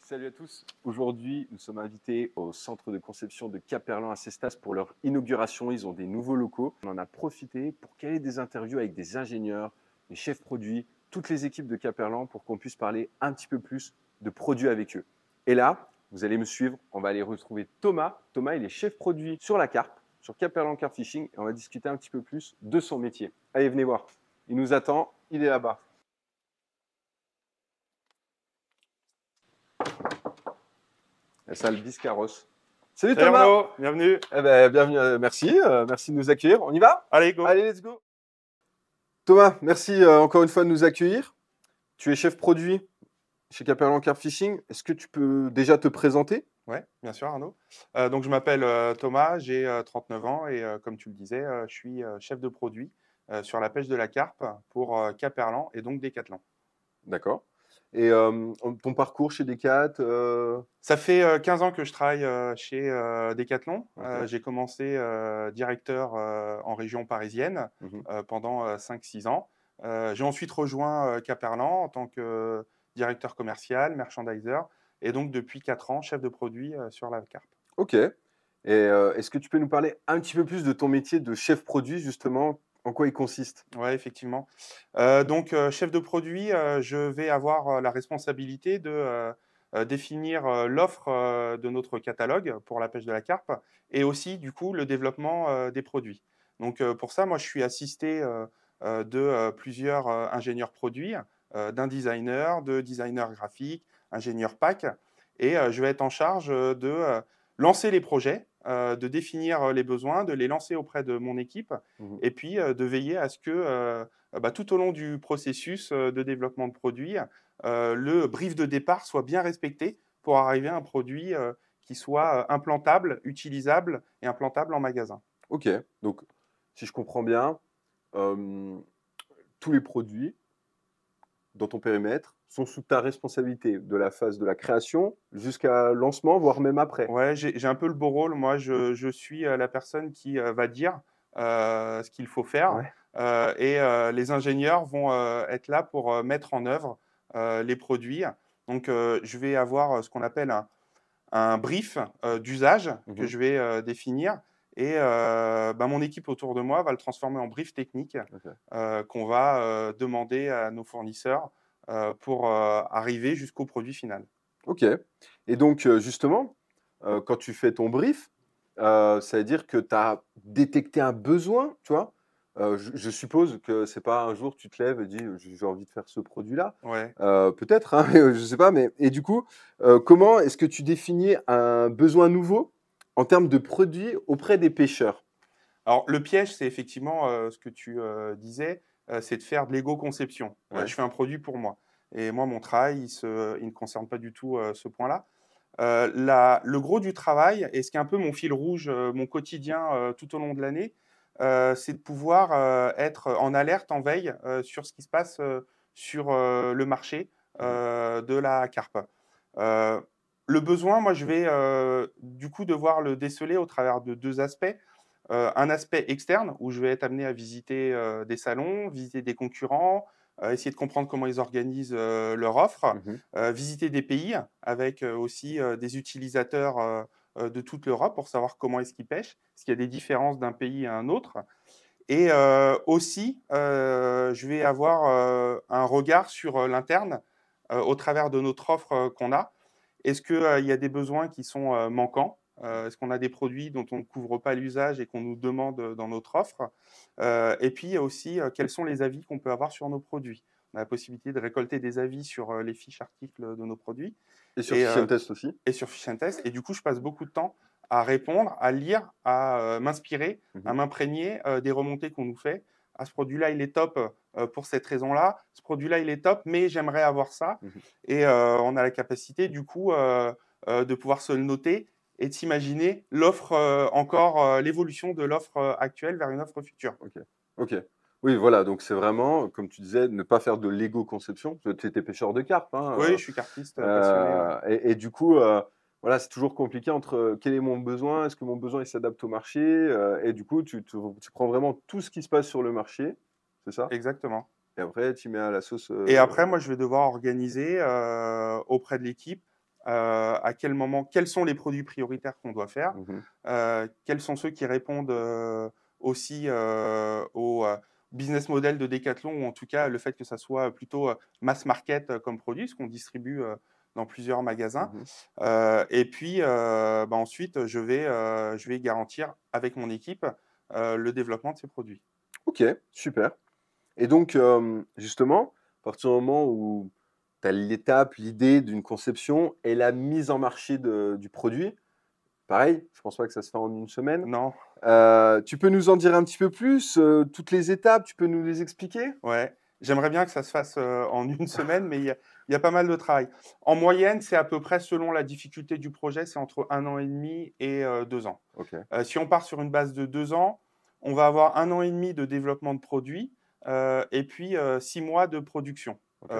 Salut à tous. Aujourd'hui, nous sommes invités au centre de conception de Caperlan à Cestas pour leur inauguration. Ils ont des nouveaux locaux. On en a profité pour caler des interviews avec des ingénieurs, des chefs produits, toutes les équipes de Caperlan pour qu'on puisse parler un petit peu plus de produits avec eux. Et là, vous allez me suivre, on va aller retrouver Thomas. Thomas, il est chef produit sur la carpe, sur Caperlan Carp Fishing, et on va discuter un petit peu plus de son métier. Allez, venez voir. Il nous attend, il est là-bas. La salle Biscarros. Salut Thomas. Arnaud, bienvenue. Bienvenue, merci de nous accueillir. On y va? Allez, go. Allez, let's go. Thomas, merci encore une fois de nous accueillir. Tu es chef produit chez Caperlan Carp Fishing. Est-ce que tu peux déjà te présenter? Oui, bien sûr, Arnaud. Donc, je m'appelle Thomas, j'ai 39 ans et comme tu le disais, je suis chef de produit sur la pêche de la carpe pour Caperlan et donc Decathlon. D'accord. Et ton parcours chez Decat Ça fait 15 ans que je travaille chez Decathlon. Ok. J'ai commencé directeur en région parisienne pendant 5-6 ans. J'ai ensuite rejoint Caperlan en tant que directeur commercial, merchandiser, et donc depuis 4 ans, chef de produit sur la carpe. Ok. Et est-ce que tu peux nous parler un petit peu plus de ton métier de chef produit, justement? En quoi il consiste? Oui, effectivement. Chef de produit, je vais avoir la responsabilité de définir l'offre de notre catalogue pour la pêche de la carpe et aussi, du coup, le développement des produits. Donc, pour ça, moi, je suis assisté de plusieurs ingénieurs produits, d'un designer, de designer graphique, ingénieur PAC. Et je vais être en charge de lancer les projets, de définir les besoins, de les lancer auprès de mon équipe et puis de veiller à ce que tout au long du processus de développement de produit, le brief de départ soit bien respecté pour arriver à un produit qui soit implantable, utilisable et implantable en magasin. Ok. Donc, si je comprends bien, tous les produits dans ton périmètre sont sous ta responsabilité, de la phase de la création jusqu'à lancement, voire même après. Ouais, j'ai un peu le beau rôle. Moi, je suis la personne qui va dire ce qu'il faut faire Ouais. les ingénieurs vont être là pour mettre en œuvre les produits. Donc, je vais avoir ce qu'on appelle un brief d'usage que je vais définir et mon équipe autour de moi va le transformer en brief technique Ok. qu'on va demander à nos fournisseurs pour arriver jusqu'au produit final. Ok. Et donc, justement, quand tu fais ton brief, ça veut dire que tu as détecté un besoin, tu vois? Je suppose que c'est pas un jour tu te lèves et dis: «J'ai envie de faire ce produit-là». Ouais. Peut-être, hein, je sais pas, mais et du coup, comment est-ce que tu définis un besoin nouveau en termes de produits auprès des pêcheurs? Alors, le piège, c'est effectivement ce que tu disais, c'est de faire de l'égo-conception. Ouais. Je fais un produit pour moi. Et moi, mon travail, il ne concerne pas du tout ce point-là. Le gros du travail, et ce qui est un peu mon fil rouge, mon quotidien tout au long de l'année, c'est de pouvoir être en alerte, en veille sur ce qui se passe sur le marché de la carpe. Euh, le besoin, moi, je vais du coup devoir le déceler au travers de deux aspects. Un aspect externe où je vais être amené à visiter des salons, visiter des concurrents, essayer de comprendre comment ils organisent leur offre, Mmh. visiter des pays avec aussi des utilisateurs de toute l'Europe pour savoir comment est-ce qu'ils pêchent, est-ce qu'il y a des différences d'un pays à un autre. Et aussi, je vais avoir un regard sur l'interne au travers de notre offre qu'on a. Est-ce qu'il y a des besoins qui sont manquants? Est-ce qu'on a des produits dont on ne couvre pas l'usage et qu'on nous demande dans notre offre? Et puis, il y a aussi quels sont les avis qu'on peut avoir sur nos produits. On a la possibilité de récolter des avis sur les fiches articles de nos produits Et sur et, Fish and Test aussi? et sur Fish and Test. Et du coup, je passe beaucoup de temps à répondre, à lire, à m'inspirer, à Mmh. m'imprégner des remontées qu'on nous fait. Ah, ce produit-là, il est top pour cette raison-là. Ce produit-là, il est top, mais j'aimerais avoir ça. Mmh. Et on a la capacité, du coup, de pouvoir se le noter et de s'imaginer l'offre encore, l'évolution de l'offre actuelle vers une offre future. OK. OK. Oui, voilà, donc c'est vraiment, comme tu disais, ne pas faire de l'égo-conception. Tu étais pêcheur de carpe, Oui, je suis carpiste passionné. Ouais. et du coup, voilà, c'est toujours compliqué entre, quel est mon besoin? Est-ce que mon besoin, il s'adapte au marché? Et du coup, tu prends vraiment tout ce qui se passe sur le marché, c'est ça? Exactement. Et après, tu mets à la sauce, Et après, moi, je vais devoir organiser auprès de l'équipe à quel moment, quels sont les produits prioritaires qu'on doit faire, Mhm. quels sont ceux qui répondent aussi au business model de Decathlon, ou en tout cas le fait que ça soit plutôt mass market comme produit, ce qu'on distribue dans plusieurs magasins. Mhm. Et puis ensuite, je vais garantir avec mon équipe le développement de ces produits. Ok, super. Et donc, justement, à partir du moment où tu as l'étape, l'idée d'une conception et la mise en marché du produit, pareil, je pense pas que ça se fait en une semaine. Non, Tu peux nous en dire un petit peu plus, toutes les étapes, tu peux nous les expliquer? ouais. J'aimerais bien que ça se fasse en une semaine, mais il y a pas mal de travail. En moyenne, c'est à peu près, selon la difficulté du projet, c'est entre 1 an et demi et 2 ans. Ok, Si on part sur une base de 2 ans, on va avoir 1 an et demi de développement de produits et puis 6 mois de production. ok.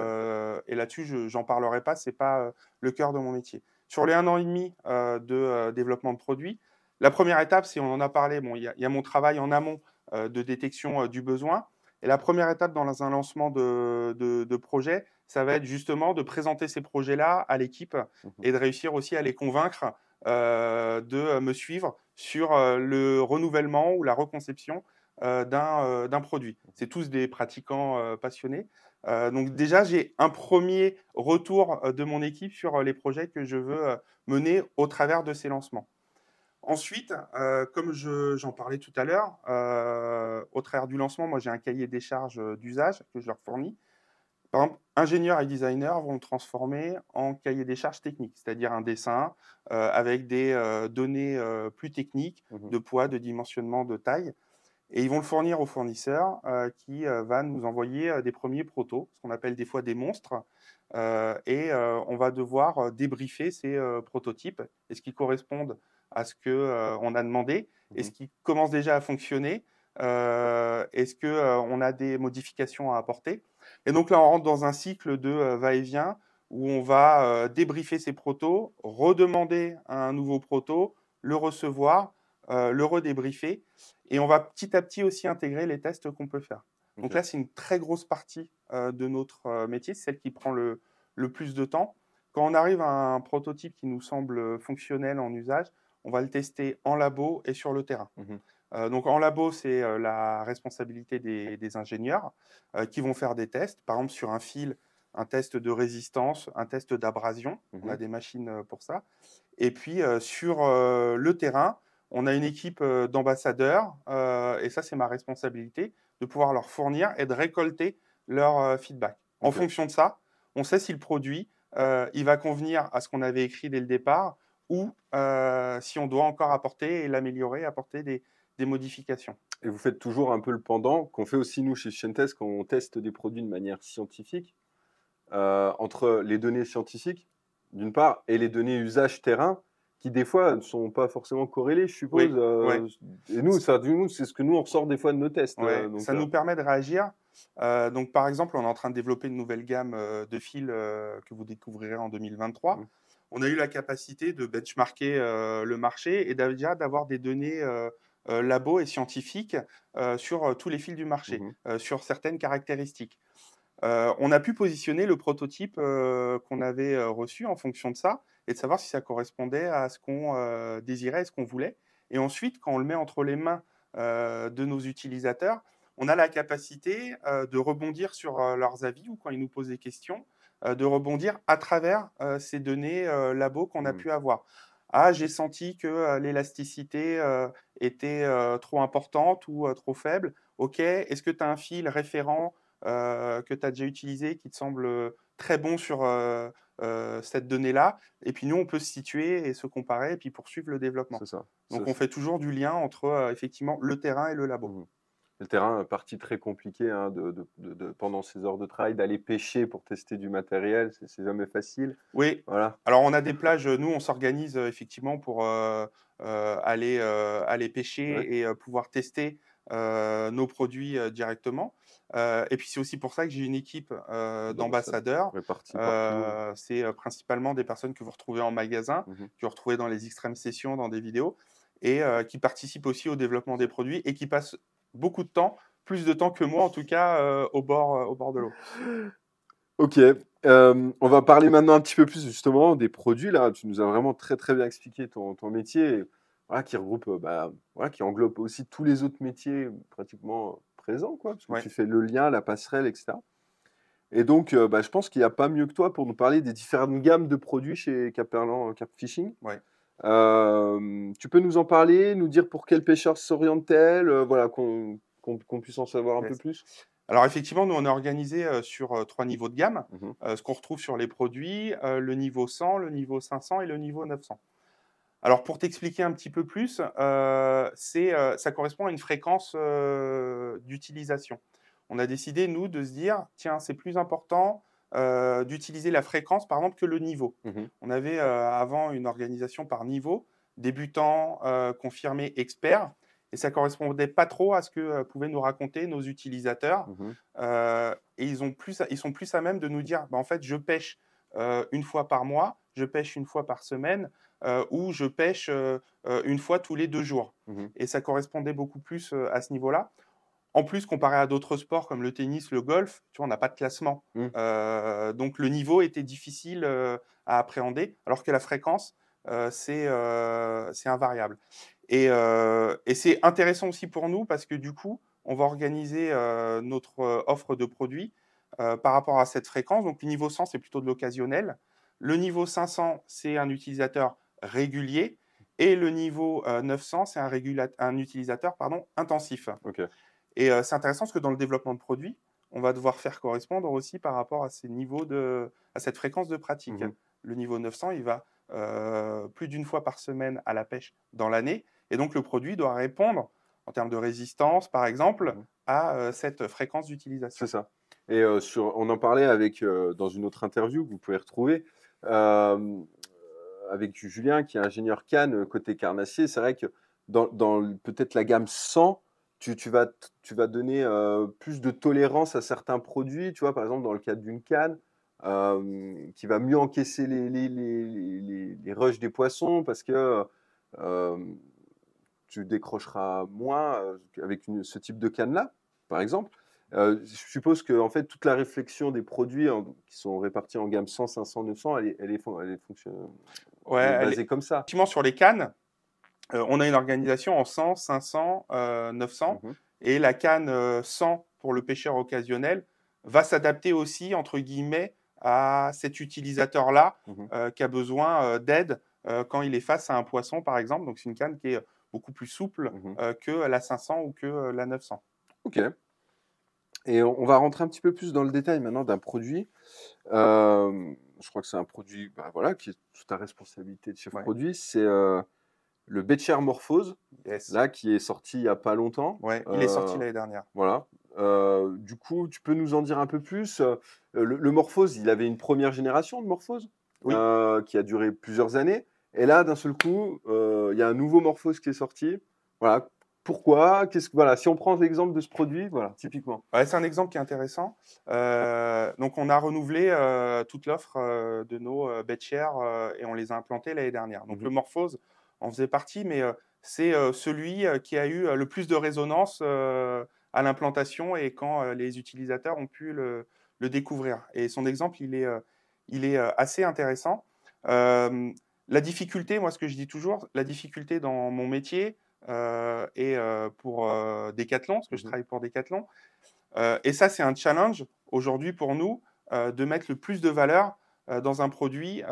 Et là-dessus, j'en parlerai pas, c'est pas le cœur de mon métier. Sur les 1 an et demi de développement de produits, la première étape, c'est, on en a parlé, bon, il y a mon travail en amont de détection du besoin. Et la première étape dans un lancement de projet, ça va être justement de présenter ces projets-là à l'équipe Mhm. et de réussir aussi à les convaincre de me suivre sur le renouvellement ou la reconception d'un produit. C'est tous des pratiquants passionnés. Donc déjà, j'ai un premier retour de mon équipe sur les projets que je veux mener au travers de ces lancements. Ensuite, comme j'en parlais tout à l'heure, au travers du lancement, moi j'ai un cahier des charges d'usage que je leur fournis. Par exemple, ingénieurs et designers vont le transformer en cahier des charges techniques, c'est-à-dire un dessin avec des données plus techniques Mhm. de poids, de dimensionnement, de taille. Et ils vont le fournir au fournisseur qui va nous envoyer des premiers protos, ce qu'on appelle des fois des monstres. On va devoir débriefer ces prototypes. Est-ce qu'ils correspondent à ce qu'on a demandé? Est-ce Mhm. qu'ils commencent déjà à fonctionner? Est-ce qu'on a des modifications à apporter? Et donc là, on rentre dans un cycle de va-et-vient où on va débriefer ces protos, redemander un nouveau proto, le recevoir, le redébriefer. Et on va petit à petit aussi intégrer les tests qu'on peut faire. Donc Ok. là, c'est une très grosse partie de notre métier, c'est celle qui prend le plus de temps. Quand on arrive à un prototype qui nous semble fonctionnel en usage, on va le tester en labo et sur le terrain. Mhm. Donc en labo, c'est la responsabilité des ingénieurs qui vont faire des tests. Par exemple, sur un fil, un test de résistance, un test d'abrasion. On a Mhm. des machines pour ça. Et puis sur le terrain, on a une équipe d'ambassadeurs, et ça c'est ma responsabilité, de pouvoir leur fournir et de récolter leur feedback. En Ok. fonction de ça, on sait si le produit il va convenir à ce qu'on avait écrit dès le départ ou si on doit encore apporter et l'améliorer, apporter des modifications. Et vous faites toujours un peu le pendant qu'on fait aussi nous chez Scientest quand on teste des produits de manière scientifique, entre les données scientifiques, d'une part, et les données usage terrain, qui des fois ne sont pas forcément corrélées, je suppose. Oui, ouais. Et nous, ça, c'est ce que nous, on ressort des fois de nos tests. Ouais, ça nous permet de réagir. Donc, par exemple, on est en train de développer une nouvelle gamme de fils que vous découvrirez en 2023. Mhm. On a eu la capacité de benchmarker le marché et déjà d'avoir des données labo et scientifiques sur tous les fils du marché, Mhm. sur certaines caractéristiques. On a pu positionner le prototype qu'on avait reçu en fonction de ça et de savoir si ça correspondait à ce qu'on désirait, ce qu'on voulait. Et ensuite, quand on le met entre les mains de nos utilisateurs, on a la capacité de rebondir sur leurs avis ou quand ils nous posent des questions, de rebondir à travers ces données labo qu'on a Mhm. pu avoir. Ah, j'ai senti que l'élasticité était trop importante ou trop faible. OK, est-ce que tu as un fil référent que tu as déjà utilisé qui te semble très bon sur cette donnée-là? Et puis nous, on peut se situer et se comparer et puis poursuivre le développement. C'est ça. Donc on fait toujours du lien entre effectivement le terrain et le labo. Mhm. Le terrain, partie très compliquée hein, pendant ces heures de travail, d'aller pêcher pour tester du matériel, c'est jamais facile. Oui, Voilà. alors on a des plages, nous on s'organise effectivement pour aller Ouais. pêcher et pouvoir tester nos produits directement. Et puis c'est aussi pour ça que j'ai une équipe D'ambassade d'ambassadeurs. répartis partout. C'est principalement des personnes que vous retrouvez en magasin, Mhm. que vous retrouvez dans les extrêmes sessions, dans des vidéos, et qui participent aussi au développement des produits et qui passent beaucoup de temps, plus de temps que moi en tout cas, au bord de l'eau. Ok, on va parler maintenant un petit peu plus justement des produits là. Tu nous as vraiment très très bien expliqué ton métier, voilà, qui regroupe, voilà, qui englobe aussi tous les autres métiers pratiquement présents, quoi, parce que Ouais. tu fais le lien, la passerelle, etc. Et donc, je pense qu'il n'y a pas mieux que toi pour nous parler des différentes gammes de produits chez Caperlan Carp Fishing. Ouais. Tu peux nous en parler, nous dire pour quel pêcheur s'oriente-t-elle, voilà, qu'on puisse en savoir un peu Yes. plus. Alors effectivement, nous on est organisé sur 3 niveaux de gamme. Mhm, Ce qu'on retrouve sur les produits, le niveau 100, le niveau 500 et le niveau 900. Alors pour t'expliquer un petit peu plus, ça correspond à une fréquence d'utilisation. On a décidé, nous, de se dire, tiens, c'est plus important d'utiliser la fréquence, par exemple, que le niveau. mhm, On avait avant une organisation par niveau, débutant, confirmé, expert, et ça correspondait pas trop à ce que pouvaient nous raconter nos utilisateurs. mhm, Et ils sont plus à même de nous dire, bah, en fait, je pêche une fois par mois, je pêche une fois par semaine, ou je pêche une fois tous les 2 jours. mhm. Et ça correspondait beaucoup plus à ce niveau-là. En plus, comparé à d'autres sports comme le tennis, le golf, tu vois, on n'a pas de classement. Mhm. Donc le niveau était difficile à appréhender, alors que la fréquence, c'est invariable. Et c'est intéressant aussi pour nous parce que du coup, on va organiser notre offre de produits par rapport à cette fréquence. Donc le niveau 100, c'est plutôt de l'occasionnel. Le niveau 500, c'est un utilisateur régulier. Et le niveau 900, c'est un utilisateur intensif. Ok. Et c'est intéressant parce que dans le développement de produits, on va devoir faire correspondre aussi par rapport à à cette fréquence de pratique. Mhm, Le niveau 900, il va plus d'une fois par semaine à la pêche dans l'année. Et donc, le produit doit répondre, en termes de résistance, par exemple, mhm. à cette fréquence C'est d'utilisation. ça. Et on en parlait dans une autre interview que vous pouvez retrouver avec Julien, qui est ingénieur Cannes côté carnassier. C'est vrai que dans peut-être la gamme 100, tu vas donner plus de tolérance à certains produits. Tu vois, par exemple, dans le cadre d'une canne, qui va mieux encaisser les rushs des poissons parce que euh, tu décrocheras moins avec ce type de canne-là, par exemple. Je suppose que en fait, toute la réflexion des produits qui sont répartis en gamme 100, 500, 900, Ouais, elle est basée comme ça. effectivement, sur les cannes, on a une organisation en 100, 500, 900. Mhm, Et la canne 100 pour le pêcheur occasionnel va s'adapter aussi, entre guillemets, à cet utilisateur-là mhm, qui a besoin d'aide quand il est face à un poisson, par exemple. Donc, c'est une canne qui est beaucoup plus souple mhm. que la 500 ou que la 900. Ok. Et on va rentrer un petit peu plus dans le détail maintenant d'un produit. Je crois que c'est un produit, voilà, qui est sous ta responsabilité de chef Ouais. produit. C'est le Betcher Morphose, Yes. là, qui est sorti il n'y a pas longtemps. Ouais, il est sorti l'année dernière. Voilà. Du coup, tu peux nous en dire un peu plus? Le Morphose, il avait une première génération de Morphose, Oui. qui a duré plusieurs années. Et là, d'un seul coup, il y a un nouveau Morphose qui est sorti. Voilà. Pourquoi? Voilà, si on prend l'exemple de ce produit, voilà, typiquement. Ouais, c'est un exemple qui est intéressant. Donc, on a renouvelé toute l'offre de nos betchers et on les a implantés l'année dernière. Donc, le Mhm, Morphose en faisait partie, mais c'est celui qui a eu le plus de résonance à l'implantation et quand les utilisateurs ont pu le découvrir. Et son exemple, il est assez intéressant. Euh, la difficulté, moi, ce que je dis toujours, la difficulté dans mon métier et pour Decathlon, parce que je mhm. travaille pour Decathlon, et ça, c'est un challenge aujourd'hui pour nous de mettre le plus de valeur dans un produit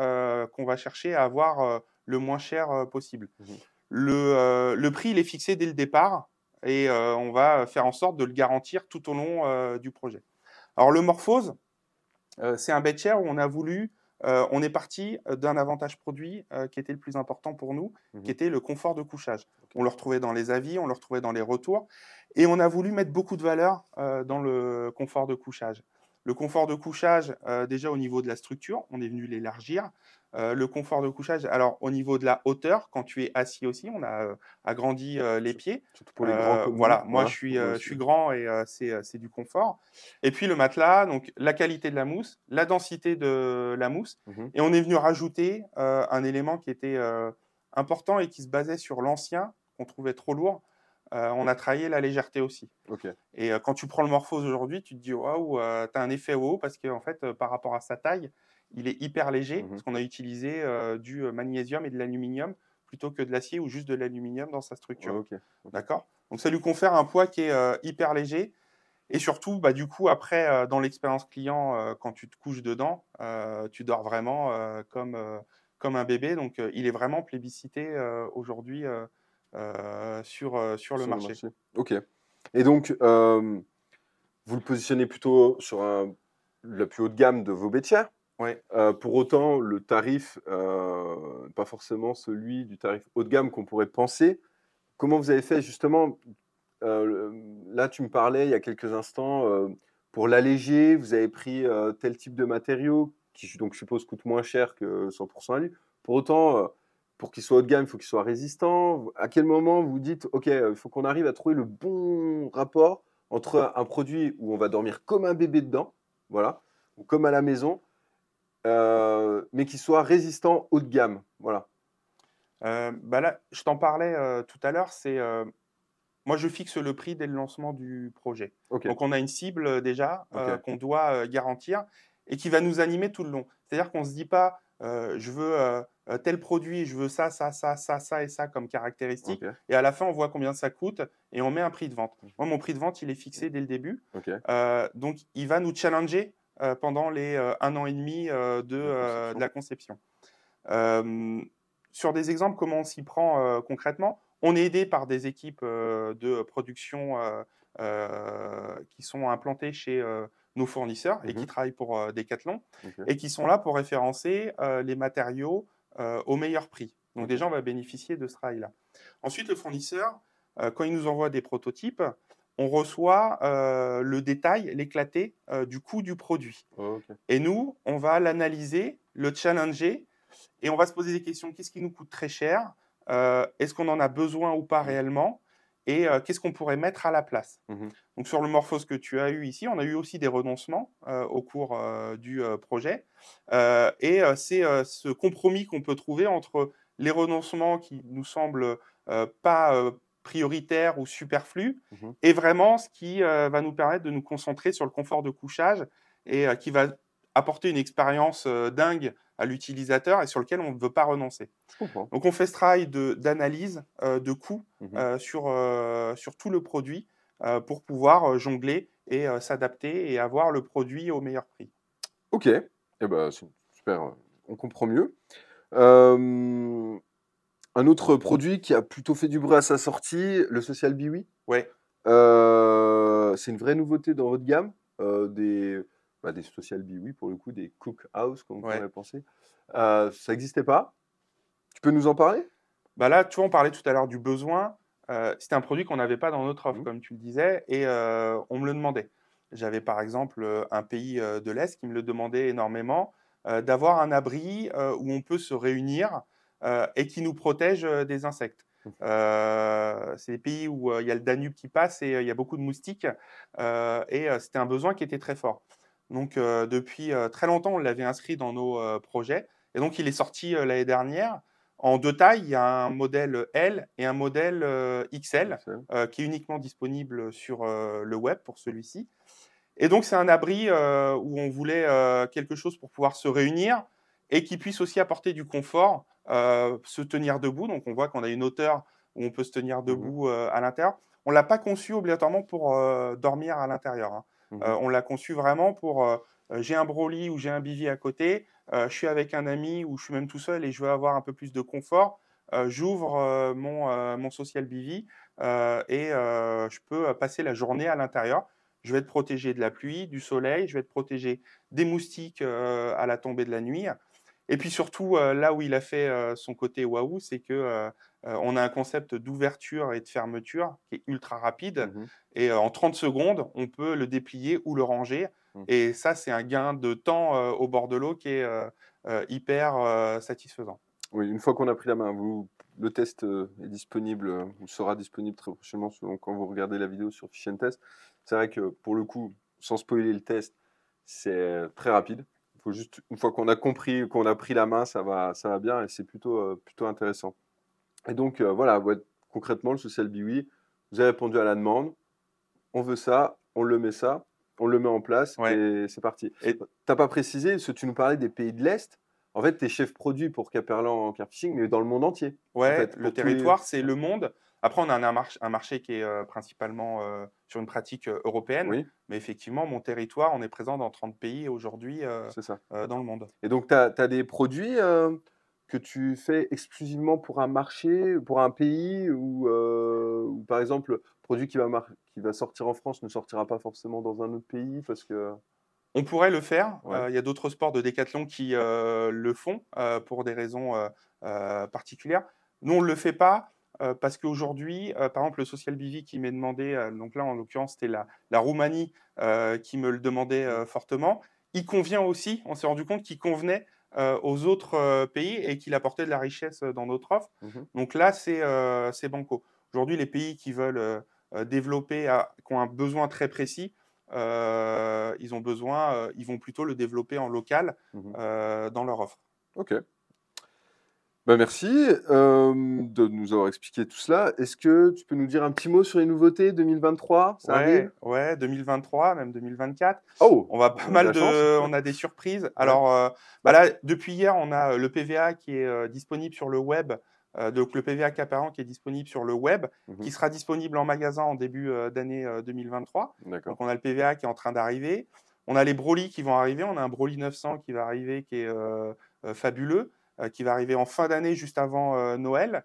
qu'on va chercher à avoir le moins cher possible. Mhm. Le prix, il est fixé dès le départ et on va faire en sorte de le garantir tout au long du projet. Alors, le Morphose, c'est un betcher où on est parti d'un avantage produit qui était le plus important pour nous, qui Mhm. était le confort de couchage. Ok. On le retrouvait dans les avis, on le retrouvait dans les retours, et on a voulu mettre beaucoup de valeur dans le confort de couchage. Le confort de couchage, déjà au niveau de la structure, on est venu l'élargir. Le confort de couchage, alors au niveau de la hauteur, quand tu es assis aussi, on a agrandi les pieds. Surtout pour les grands comme nous. Voilà, moi Voilà, moi je aussi. suis grand et c'est du confort. Et puis le matelas, donc la qualité de la mousse, la densité de la mousse. Mhm. Et on est venu rajouter un élément qui était important et qui se basait sur l'ancien, qu'on trouvait trop lourd. on a travaillé la légèreté aussi. Ok. Et quand tu prends le Morphose aujourd'hui, tu te dis waouh, tu as un effet wow parce qu'en fait, par rapport à sa taille, il est hyper léger Mhm. parce qu'on a utilisé du magnésium et de l'aluminium plutôt que de l'acier ou juste de l'aluminium dans sa Ouais, structure. ok. Ok. D'accord? Donc ça lui confère un poids qui est hyper léger. Et surtout, bah, du coup, après, dans l'expérience client, quand tu te couches dedans, tu dors vraiment comme un bébé. Donc, il est vraiment plébiscité aujourd'hui sur le Sur le marché. marché. Ok. Et donc, vous le positionnez plutôt sur la plus haute gamme de vos bétières. Ouais. Pour autant, le tarif, pas forcément celui du tarif haut de gamme qu'on pourrait penser. Comment vous avez fait justement là, tu me parlais il y a quelques instants, pour l'alléger, vous avez pris tel type de matériau qui, donc, je suppose, coûte moins cher que 100% alu. Pour autant, pour qu'il soit haut de gamme, il faut qu'il soit résistant. À quel moment vous dites, OK, il faut qu'on arrive à trouver le bon rapport entre un produit où on va dormir comme un bébé dedans, voilà, ou comme à la maison, mais qui soit résistant haut de gamme, voilà. Bah là, je t'en parlais tout à l'heure, moi, je fixe le prix dès le lancement du projet. OK, Donc, on a une cible déjà OK, qu'on doit garantir et qui va nous animer tout le long. C'est-à-dire qu'on ne se dit pas, je veux tel produit, je veux ça, ça, ça, ça, ça et ça comme caractéristique. OK, Et à la fin, on voit combien ça coûte et on met un prix de vente. Moi, mon prix de vente, il est fixé dès le début. OK, Donc, il va nous challenger pendant les 1 an et demi la de conception. la conception. Euh, sur des exemples, comment on s'y prend concrètement? On est aidé par des équipes de production qui sont implantées chez nos fournisseurs et qui Mhm. travaillent pour Decathlon OK, et qui sont là pour référencer les matériaux au meilleur prix. Donc OK, déjà, on va bénéficier de ce travail-là. Ensuite, le fournisseur, quand il nous envoie des prototypes, on reçoit le détail, l'éclaté du coût du produit. OK. Et nous, on va l'analyser, le challenger et on va se poser des questions. Qu'est-ce qui nous coûte très cher? Est-ce qu'on en a besoin ou pas réellement? Et qu'est-ce qu'on pourrait mettre à la place? Mhm. Donc sur le Morphose que tu as eu ici, on a eu aussi des renoncements au cours du projet. C'est ce compromis qu'on peut trouver entre les renoncements qui nous semblent pas prioritaires ou superflus Mhm. et vraiment ce qui va nous permettre de nous concentrer sur le confort de couchage et qui va apporter une expérience dingue à l'utilisateur et sur lequel on ne veut pas renoncer. Je comprends. Donc on fait ce travail d'analyse de coûts Mhm. sur tout le produit pour pouvoir jongler et s'adapter et avoir le produit au meilleur prix. OK. Eh ben, c'est super, on comprend mieux. Hem, un autre produit qui a plutôt fait du bruit à sa sortie, le Social Biwi. Ouais. C'est une vraie nouveauté dans votre gamme, des Social Biwi pour le coup, des Cook House comme on Ouais. pourrait penser. Ça n'existait pas? Tu peux nous en parler? Bah là, tu vois, on parlait tout à l'heure du besoin. C'était un produit qu'on n'avait pas dans notre offre, Mmh. comme tu le disais, et on me le demandait. J'avais par exemple un pays de l'Est qui me le demandait énormément, d'avoir un abri où on peut se réunir et qui nous protège des insectes. Mmh. C'est des pays où il y a le Danube qui passe et il y a beaucoup de moustiques, c'était un besoin qui était très fort. Donc depuis très longtemps, on l'avait inscrit dans nos projets, et donc il est sorti l'année dernière. En deux tailles, il y a un modèle L et un modèle XL Excellent. qui est uniquement disponible sur le web pour celui-ci. Et donc, c'est un abri où on voulait quelque chose pour pouvoir se réunir et qui puisse aussi apporter du confort, se tenir debout. Donc, on voit qu'on a une hauteur où on peut se tenir Mmh. debout à l'intérieur. On ne l'a pas conçu obligatoirement pour dormir à l'intérieur, hein. Mmh. On l'a conçu vraiment pour j'ai un Broly ou j'ai un Bivy à côté, je suis avec un ami ou je suis même tout seul et je veux avoir un peu plus de confort. J'ouvre mon Social Bivy et je peux passer la journée à l'intérieur. Je vais être protégé de la pluie, du soleil, je vais être protégé des moustiques à la tombée de la nuit. Et puis surtout, là où il a fait son côté waouh, c'est que on a un concept d'ouverture et de fermeture qui est ultra rapide. Mmh. Et en 30 secondes, on peut le déplier ou le ranger. Mmh. Et ça, c'est un gain de temps au bord de l'eau qui est hyper satisfaisant. Oui, une fois qu'on a pris la main, le test est disponible, ou sera disponible très prochainement selon quand vous regardez la vidéo sur Fish and Test. C'est vrai que pour le coup, sans spoiler le test, c'est très rapide. Il faut juste, une fois qu'on a compris, qu'on a pris la main, ça va bien et c'est plutôt intéressant. Et donc voilà, ouais, concrètement, le Social Biwi, vous avez répondu à la demande, on veut ça, on le met ça, on le met en place Ouais. et c'est parti. Et Tu n'as pas précisé, parce que tu nous parlais des pays de l'Est. En fait, tu es chef produit pour Caperlan Carp Fishing, mais dans le monde entier. En ouais, fait, le pour tous les. territoire, c'est le monde. Après, on a un marché qui est principalement sur une pratique européenne, Oui, mais effectivement, mon territoire, on est présent dans 30 pays aujourd'hui c'est ça. dans le monde. Et donc, tu as des produits que tu fais exclusivement pour un marché, pour un pays, ou par exemple, le produit qui va sortir en France ne sortira pas forcément dans un autre pays parce que. On pourrait le faire. Ouais. Il y a d'autres sports de décathlon qui le font pour des raisons particulières. Nous, on ne le fait pas parce qu'aujourd'hui, par exemple, le Social BV qui m'est demandé, donc là, en l'occurrence, c'était la Roumanie qui me le demandait fortement. Il convient aussi, on s'est rendu compte qu'il convenait aux autres pays et qu'il apportait de la richesse dans notre offre. Mhm. Donc là, c'est banco. Aujourd'hui, les pays qui veulent développer, qui ont un besoin très précis, ils vont plutôt le développer en local Mhm. dans leur offre. Ok. Bah, merci de nous avoir expliqué tout cela. Est-ce que tu peux nous dire un petit mot sur les nouveautés 2023? Ça arrive? Ouais, 2023, même 2024. Oh, On va on pas a de la mal chance. on a des surprises. Ouais. Alors, bah là, depuis hier, on a le PVA qui est disponible sur le web. Donc, le PVA Caparran qui est disponible sur le web, Mhm. qui sera disponible en magasin en début d'année 2023. D'accord. Donc, on a le PVA qui est en train d'arriver. On a les Broly qui vont arriver. On a un Broly 900 qui va arriver, qui est fabuleux, qui va arriver en fin d'année, juste avant Noël.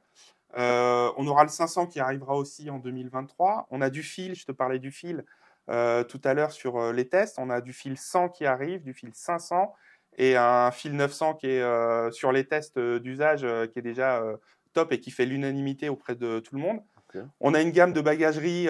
On aura le 500 qui arrivera aussi en 2023. On a du fil, je te parlais du fil tout à l'heure sur les tests. On a du fil 100 qui arrive, du fil 500 et un fil 900 qui est sur les tests d'usage qui est déjà top et qui fait l'unanimité auprès de tout le monde. Ok. On a une gamme de bagagerie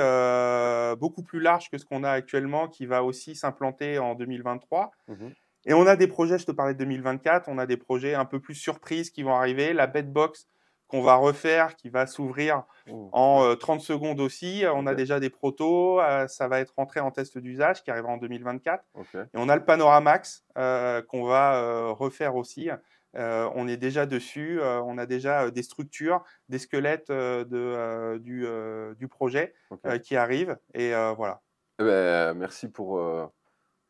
beaucoup plus large que ce qu'on a actuellement qui va aussi s'implanter en 2023. Mhm. Et on a des projets, je te parlais de 2024, on a des projets un peu plus surprises qui vont arriver. La bedbox qu'on va refaire, qui va s'ouvrir Oh, en ouais. 30 secondes aussi. On a Ok. déjà des protos, ça va être rentré en test d'usage qui arrivera en 2024. Ok. Et on a le Panoramax qu'on va refaire aussi. On est déjà dessus, on a déjà des structures, des squelettes du projet Ok. qui arrivent. Et voilà. Eh ben, merci pour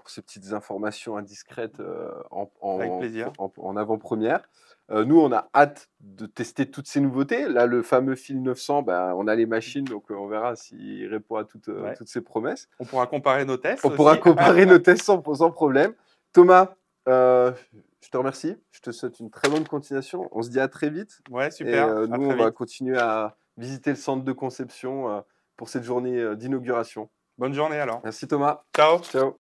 ces petites informations indiscrètes Avec plaisir. en avant-première. Nous, on a hâte de tester toutes ces nouveautés. Là, le fameux fil 900, ben, on a les machines, donc on verra s'il répond à Ouais. toutes ces promesses. On pourra comparer nos tests On aussi. pourra comparer nos tests sans problème. Thomas, je te remercie. Je te souhaite une très bonne continuation. On se dit à très vite. Ouais, Et super. À nous, très on va vite. continuer à visiter le centre de conception pour cette journée d'inauguration. Bonne journée alors. Merci Thomas. Ciao. Ciao.